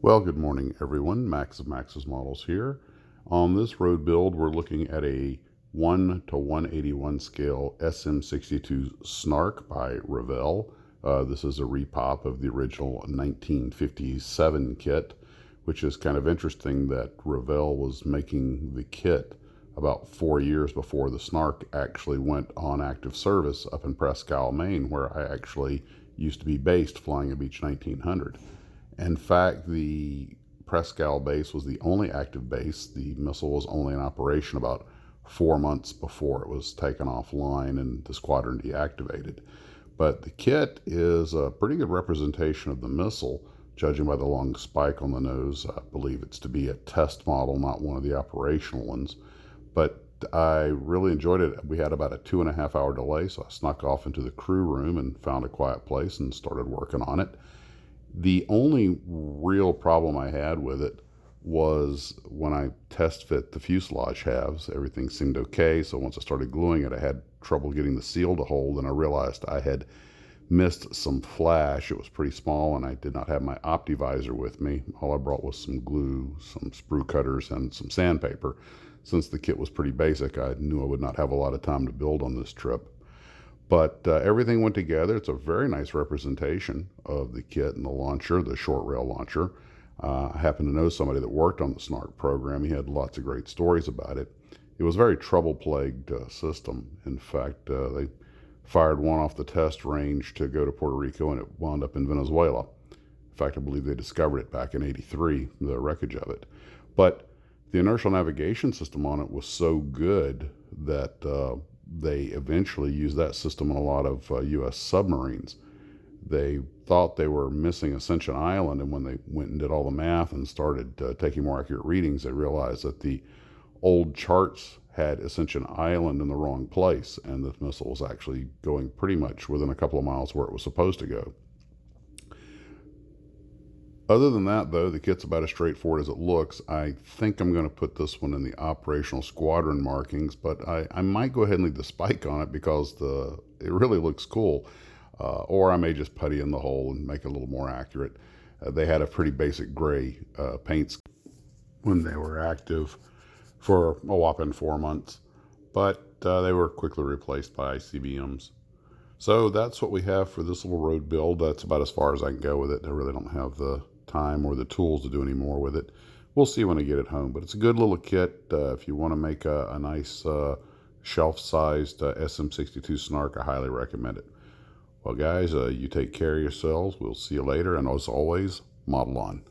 Well, good morning, everyone. Max of Max's Models here. On this road build, we're looking at a 1 to 181 scale SM62 Snark by Revell. This is a repop of the original 1957 kit, which is kind of interesting that Revell was making the kit about 4 years before the Snark actually went on active service up in Presque Isle, Maine, where I actually used to be based flying a Beech 1900. In fact, the Presque Isle base was the only active base. The missile was only in operation about 4 months before it was taken offline and the squadron deactivated. But the kit is a pretty good representation of the missile, judging by the long spike on the nose. I believe it's to be a test model, not one of the operational ones. But I really enjoyed it. We had about a 2.5 hour delay, so I snuck off into the crew room and found a quiet place and started working on it. The only real problem I had with it was when I test fit the fuselage halves. Everything seemed okay, so once I started gluing it, I had trouble getting the seal to hold, and I realized I had missed some flash. It was pretty small, and I did not have my OptiVisor with me. All I brought was some glue, some sprue cutters, and some sandpaper. Since the kit was pretty basic, I knew I would not have a lot of time to build on this trip. But everything went together. It's a very nice representation of the kit and the launcher, the short rail launcher. I happen to know somebody that worked on the Snark program. He had lots of great stories about it. It was a very trouble-plagued system. In fact, they fired one off the test range to go to Puerto Rico, and it wound up in Venezuela. In fact, I believe they discovered it back in '83, the wreckage of it. But the inertial navigation system on it was so good that they eventually used that system on a lot of U.S. submarines. They thought they were missing Ascension Island, and when they went and did all the math and started taking more accurate readings, they realized that the old charts had Ascension Island in the wrong place, and the missile was actually going pretty much within a couple of miles where it was supposed to go. Other than that, though, the kit's about as straightforward as it looks. I think I'm going to put this one in the operational squadron markings, but I might go ahead and leave the spike on it because it really looks cool. Or I may just putty in the hole and make it a little more accurate. They had a pretty basic gray paint when they were active for a whopping 4 months, but they were quickly replaced by CBMs. So that's what we have for this little road build. That's about as far as I can go with it. I really don't have the time or the tools to do any more with it. We'll see when I get it home, but it's a good little kit. If you want to make a nice shelf-sized SM62 Snark, I highly recommend it. Well, guys, you take care of yourselves. We'll see you later, and as always, model on.